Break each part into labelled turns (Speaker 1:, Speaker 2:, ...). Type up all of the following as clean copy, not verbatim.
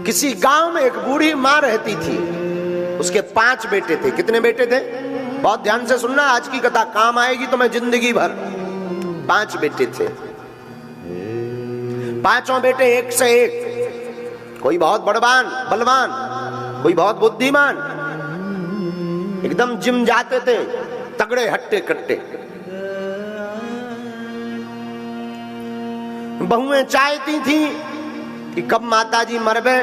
Speaker 1: किसी गांव में एक बूढ़ी माँ रहती थी, उसके 5 बेटे थे। कितने बेटे थे? बहुत ध्यान से सुनना, आज की कथा काम आएगी तुम्हें जिंदगी भर। 5 बेटे थे, 5 बेटे एक से एक, कोई बहुत बलवान, कोई बहुत बुद्धिमान, एकदम जिम जाते थे, तगड़े हट्टे कट्टे। बहुएं चाहती थी कि कब माताजी मरबे,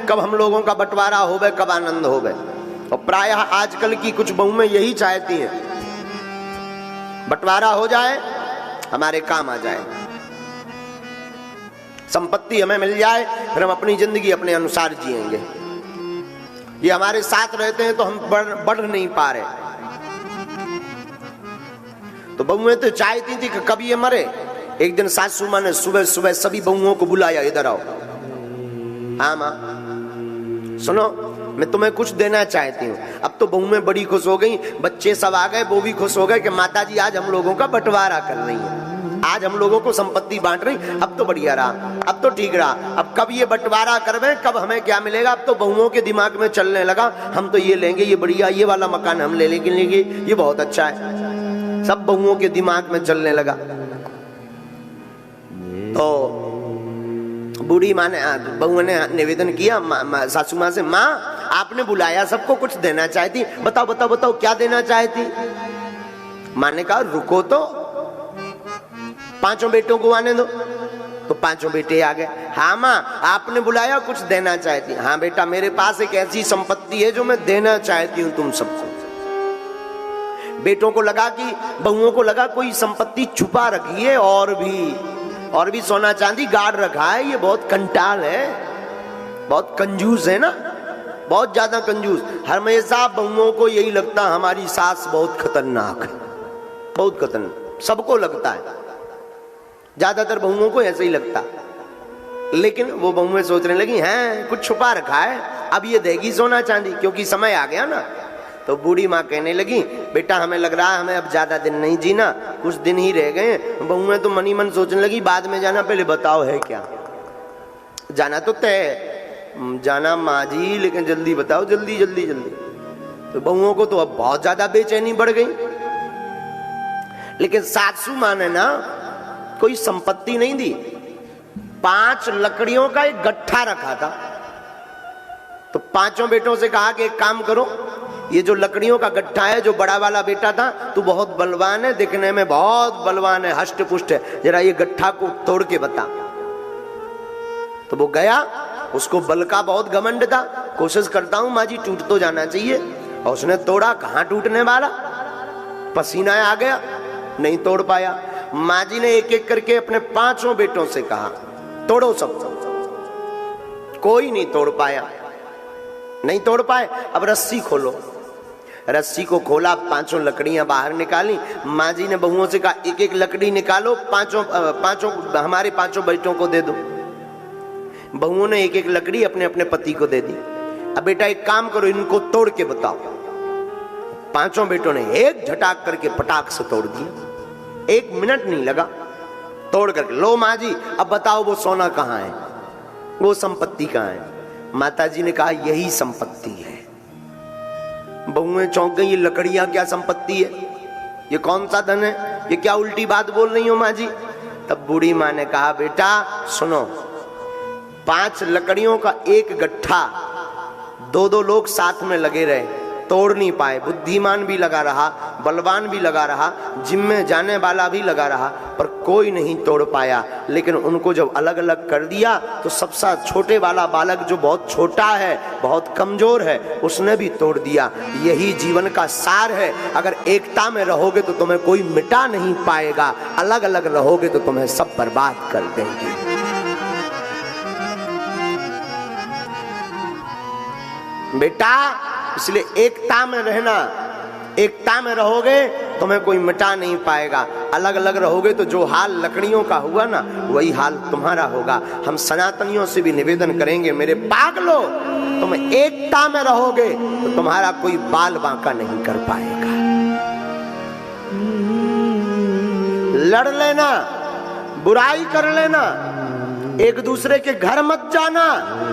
Speaker 1: कब हम लोगों का बंटवारा होवे, कब आनंद होवे। और प्रायः आजकल की कुछ बहुएं यही चाहती हैं, बंटवारा हो जाए, हमारे काम आ जाए, संपत्ति हमें मिल जाए, फिर हम अपनी जिंदगी अपने अनुसार जिएंगे। ये हमारे साथ रहते हैं तो हम बढ़ नहीं पा रहे। तो बहुएं तो चाहती थी कि कब ये मरे। एक दिन सासू माँ ने सुबह सुबह सभी बहुओं को बुलाया, इधर आओ। हाँ माँ, सुनो, मैं तुम्हें कुछ देना चाहती हूँ। अब तो बहुएं बड़ी खुश हो गई, बच्चे सब आ गए, वो भी खुश हो गए कि माताजी आज हम लोगों का बंटवारा कर रही है, आज हम लोगों को संपत्ति बांट रही। अब तो बढ़िया रहा, अब तो ठीक रहा। अब कब ये बंटवारा करवे, कब हमें क्या मिलेगा, अब तो बहुओं के दिमाग में चलने लगा, हम तो ये लेंगे, ये बढ़िया, ये वाला मकान हम ले लेंगे, ये बहुत अच्छा है। सब बहुओं के दिमाग में चलने लगा। तो बूढ़ी माँ ने, बहुओं ने निवेदन किया सासू माँ से, माँ आपने बुलाया, सबको कुछ देना चाहती, बताओ बताओ बताओ क्या देना चाहती। माँ ने कहा रुको तो, 5 बेटों को आने दो। तो 5 बेटे आ गए। हाँ माँ आपने बुलाया, कुछ देना चाहती। हाँ बेटा, मेरे पास एक ऐसी संपत्ति है जो मैं देना चाहती हूँ तुम सबको। बेटों को लगा कि, बहुओं को लगा कोई संपत्ति छुपा रखी है, और भी सोना चांदी गाड़ रखा है, ये बहुत कंटाल है, बहुत कंजूस है ना, बहुत ज्यादा कंजूस। हमेशा बहुओं को यही लगता हमारी सास बहुत खतरनाक है, बहुत खतरनाक, सबको लगता है, ज्यादातर बहुओं को ऐसे ही लगता। लेकिन वो बहुएं सोचने लगी, हैं कुछ छुपा रखा है, अब ये देगी सोना चांदी, क्योंकि समय आ गया ना। तो बूढ़ी माँ कहने लगी, बेटा हमें लग रहा है हमें अब ज्यादा दिन नहीं जीना, कुछ दिन ही रह गए। बहुएं तो मनी मन सोचने लगी, बाद में जाना, पहले बताओ है क्या जाना। तो तय जाना माँ जी, लेकिन जल्दी बताओ, जल्दी जल्दी जल्दी। तो बहुओं को तो अब बहुत ज्यादा बेचैनी बढ़ गई। लेकिन सासू माँ ने ना कोई संपत्ति नहीं दी, 5 लकड़ियों का एक गट्ठा रखा था। तो 5 बेटों से कहा कि एक काम करो, ये जो लकड़ियों का गट्ठा है, जो बड़ा वाला बेटा था, तू बहुत बलवान है, दिखने में बहुत बलवान है, हष्ट पुष्ट है, जरा ये गट्ठा को तोड़ के बता। तो वो गया, उसको बल का बहुत घमंड था, कोशिश करता हूं माँ जी टूट तो जाना चाहिए। और उसने तोड़ा, कहां टूटने वाला, पसीना आ गया, नहीं तोड़ पाया। माँ जी ने एक एक करके अपने 5 बेटों से कहा तोड़ो सब, कोई नहीं तोड़ पाया, नहीं तोड़ पाए। अब रस्सी खोलो, रस्सी को खोला, 5 लकड़ियां बाहर निकाली। माँ जी ने बहुओं से कहा एक एक लकड़ी निकालो, 5 हमारे 5 बेटों को दे दो। बहुओं ने एक एक लकड़ी अपने अपने पति को दे दी। अब बेटा एक काम करो, इनको तोड़ के बताओ। 5 बेटों ने एक झटाक करके पटाख से तोड़ दिया, 1 मिनट नहीं लगा, तोड़ करके लो माँ जी अब बताओ वो सोना कहाँ है, वो संपत्ति कहाँ है। माता जी ने कहा यही संपत्ति है। बहुएं चौंक गई, ये लकड़ियां क्या संपत्ति है, ये कौन सा धन है, ये क्या उल्टी बात बोल रही हो माँ जी। तब बूढ़ी माँ ने कहा बेटा सुनो, 5 लकड़ियों का एक गट्ठा 2-2 लोग साथ में लगे रहे, तोड़ नहीं पाए। बुद्धिमान भी लगा रहा, बलवान भी लगा रहा, जिम में जाने वाला भी लगा रहा, पर कोई नहीं तोड़ पाया। लेकिन उनको जब अलग अलग कर दिया तो सबसे छोटे वाला बालक जो बहुत छोटा है, बहुत कमजोर है, उसने भी तोड़ दिया। यही जीवन का सार है। अगर एकता में रहोगे तो तुम्हें कोई मिटा नहीं पाएगा, अलग अलग रहोगे तो तुम्हें सब बर्बाद कर देंगे। बेटा इसलिए एकता में रहना, एकता में रहोगे तुम्हें कोई मिटा नहीं पाएगा। अलग अलग रहोगे तो जो हाल लकड़ियों का हुआ ना, वही हाल तुम्हारा होगा। हम सनातनियों से भी निवेदन करेंगे, मेरे पागलो तुम एकता में रहोगे तो तुम्हारा कोई बाल बांका नहीं कर पाएगा। लड़ लेना, बुराई कर लेना, एक दूसरे के घर मत जाना,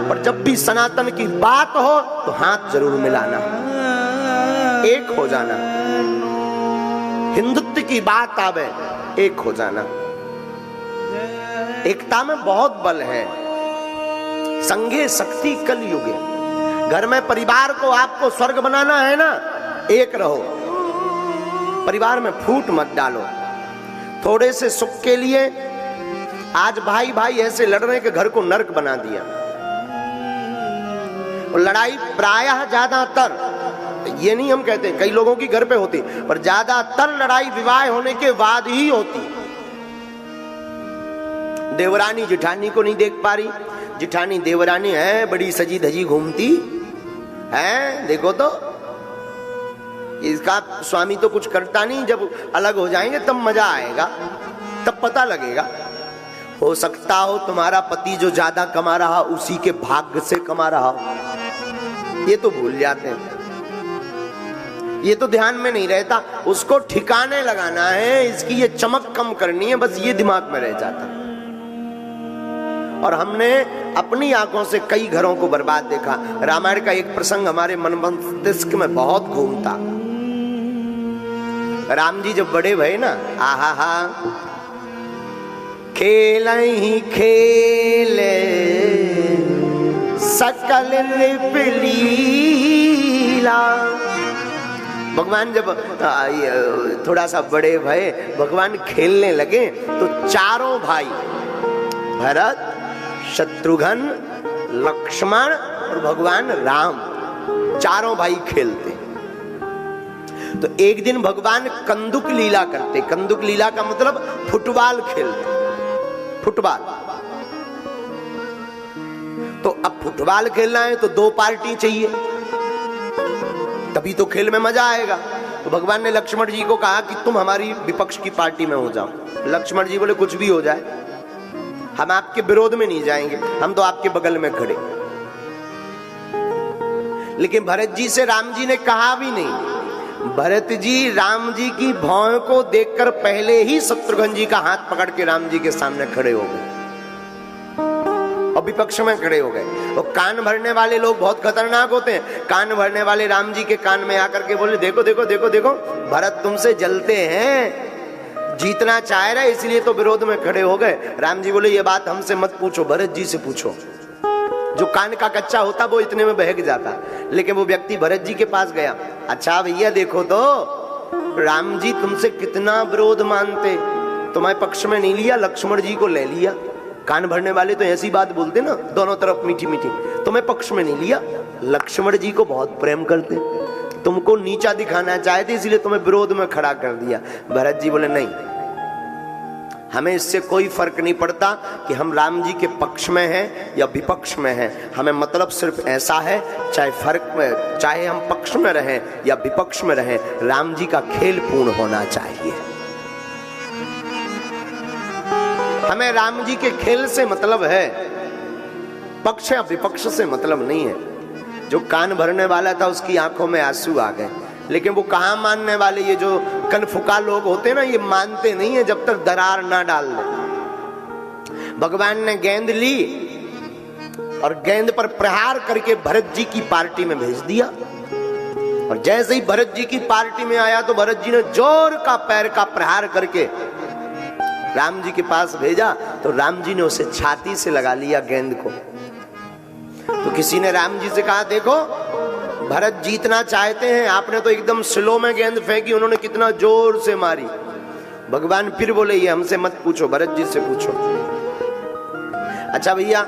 Speaker 1: पर जब भी सनातन की बात हो तो हाथ जरूर मिलाना, एक हो जाना। हिंदुत्व की बात आवे, एक हो जाना। एकता में बहुत बल है। संघे शक्ति कल युगे। घर में परिवार को आपको स्वर्ग बनाना है ना, एक रहो। परिवार में फूट मत डालो। थोड़े से सुख के लिए आज भाई भाई ऐसे लड़ रहे हैं कि घर को नर्क बना दिया। और लड़ाई प्रायः ज्यादातर, ये नहीं हम कहते, कई लोगों की घर पे होती, पर ज्यादातर लड़ाई विवाह होने के बाद ही होती। देवरानी जिठानी को नहीं देख पा रही, जिठानी देवरानी है, बड़ी सजी धजी घूमती है, देखो तो इसका स्वामी तो कुछ करता नहीं। जब अलग हो जाएंगे तब मजा आएगा, तब पता लगेगा। हो सकता हो तुम्हारा पति जो ज्यादा कमा रहा उसी के भाग्य से कमा रहा हो, ये तो भूल जाते हैं, ये तो ध्यान में नहीं रहता। उसको ठिकाने लगाना है, इसकी ये चमक कम करनी है, बस ये दिमाग में रह जाता। और हमने अपनी आंखों से कई घरों को बर्बाद देखा। रामायण का एक प्रसंग हमारे मन मस्तिष्क में बहुत घूमता। राम जी जब बड़े भये ना, आहा हा, खेल ही खेले सकल नृप लीला। भगवान जब थोड़ा सा बड़े भये, भगवान खेलने लगे तो चारों भाई भरत, शत्रुघ्न, लक्ष्मण और भगवान राम, चारों भाई खेलते। तो एक दिन भगवान कंदुक लीला करते। कंदुक लीला का मतलब फुटबॉल खेलते, फुटबॉल। तो अब फुटबॉल खेलना है तो दो पार्टी चाहिए, तभी तो खेल में मजा आएगा। तो भगवान ने लक्ष्मण जी को कहा कि तुम हमारी विपक्ष की पार्टी में हो जाओ। लक्ष्मण जी बोले कुछ भी हो जाए, हम आपके विरोध में नहीं जाएंगे, हम तो आपके बगल में खड़े। लेकिन भरत जी से राम जी ने कहा भी नहीं। भरत जी राम जी की भौं को देखकर पहले ही शत्रुघ्न जी का हाथ पकड़ के राम जी के सामने खड़े हो गए और विपक्ष में खड़े हो गए। वो कान भरने वाले लोग बहुत खतरनाक होते हैं। कान भरने वाले राम जी के कान में आकर के बोले, देखो देखो देखो देखो, भरत तुमसे जलते हैं, जीतना चाह रहे इसलिए तो विरोध में खड़े हो गए। राम जी बोले, ये बात हमसे मत पूछो, भरत जी से पूछो। जो कान का कच्चा होता वो इतने में बहक जाता। लेकिन वो व्यक्ति भरत जी के पास गया, अच्छा भैया देखो तो राम जी तुमसे कितना विरोध मानते, तुम्हारे पक्ष में नहीं लिया, लक्ष्मण जी को ले लिया। कान भरने वाले तो ऐसी बात बोलते ना, दोनों तरफ मीठी मीठी, तुम्हें पक्ष में नहीं लिया। लक्ष्मण जी को बहुत प्रेम करते, तुमको नीचा दिखाना चाहते इसलिए तुम्हें विरोध में खड़ा कर दिया। भरत जी बोले, नहीं, हमें इससे कोई फर्क नहीं पड़ता कि हम राम जी के पक्ष में हैं या विपक्ष में हैं। हमें मतलब सिर्फ ऐसा है, चाहे हम पक्ष में रहें या विपक्ष में रहें, राम जी का खेल पूर्ण होना चाहिए। हमें राम जी के खेल से मतलब है, पक्ष या विपक्ष से मतलब नहीं है। जो कान भरने वाला था उसकी आंखों में आंसू आ गए। लेकिन वो कहाँ मानने वाले, ये जो कनफुका लोग होते हैं ना, ये मानते नहीं है जब तक दरार ना डाल दे। भगवान ने गेंद ली और गेंद पर प्रहार करके भरत जी की पार्टी में भेज दिया। और जैसे ही भरत जी की पार्टी में आया तो भरत जी ने जोर का पैर का प्रहार करके राम जी के पास भेजा। तो राम जी ने उसे छाती से लगा लिया गेंद को। तो किसी ने राम जी से कहा, देखो भरत जीतना चाहते हैं, आपने तो एकदम स्लो में गेंद फेंकी, उन्होंने कितना जोर से मारी। भगवान फिर बोले, ये हमसे मत पूछो, भरत जी से पूछो। अच्छा भैया,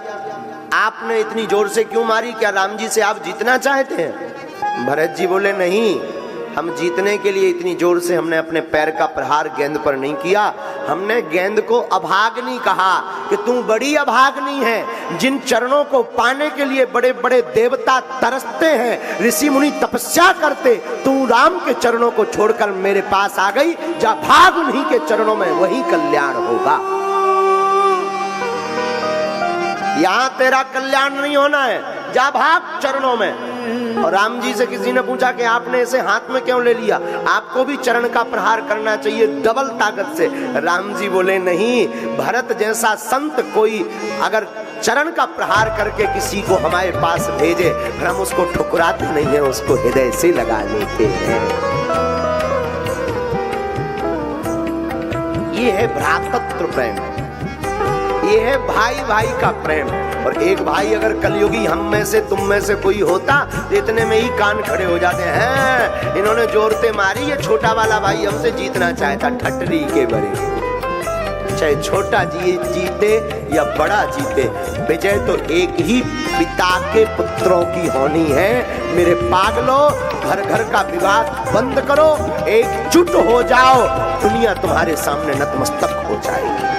Speaker 1: आपने इतनी जोर से क्यों मारी, क्या राम जी से आप जीतना चाहते हैं? भरत जी बोले, नहीं, हम जीतने के लिए इतनी जोर से हमने अपने पैर का प्रहार गेंद पर नहीं किया। हमने गेंद को अभाग्नि कहा कि तू बड़ी अभाग्नि है। जिन चरणों को पाने के लिए बड़े बड़े देवता तरसते हैं, ऋषि मुनि तपस्या करते, तू राम के चरणों को छोड़कर मेरे पास आ गई। जा भाग उन्हीं के चरणों में, वही कल्याण होगा। यहां तेरा कल्याण नहीं होना है, जा भाग चरणों में। और राम जी से किसी ने पूछा कि आपने इसे हाथ में क्यों ले लिया, आपको भी चरण का प्रहार करना चाहिए डबल ताकत से। राम जी बोले नहीं, भरत जैसा संत कोई अगर चरण का प्रहार करके किसी को हमारे पास भेजे, हम उसको ठुकराते नहीं है, उसको हृदय से लगा लेते हैं। ये है भ्रातृत्व प्रेम, ये है भाई भाई का प्रेम। और एक भाई अगर कलयुगी हम में से तुम में से कोई होता तो इतने में ही कान खड़े हो जाते हैं, इन्होंने जोरते मारी, ये छोटा वाला भाई हमसे जीतना चाहता, ठटरी के बरे। चाहे छोटा जीते या बड़ा जीते, विजय तो एक ही पिता के पुत्रों की होनी है। मेरे पागलों, घर घर का विवाद बंद करो, एकजुट हो जाओ, दुनिया तुम्हारे सामने नतमस्तक हो जाएगी।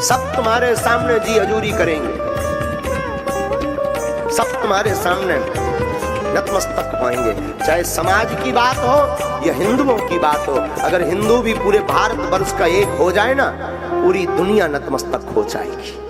Speaker 1: सब तुम्हारे सामने जी हजूरी करेंगे, सब तुम्हारे सामने नतमस्तक होंगे। चाहे समाज की बात हो या हिंदुओं की बात हो, अगर हिंदू भी पूरे भारत वर्ष का एक हो जाए ना, पूरी दुनिया नतमस्तक हो जाएगी।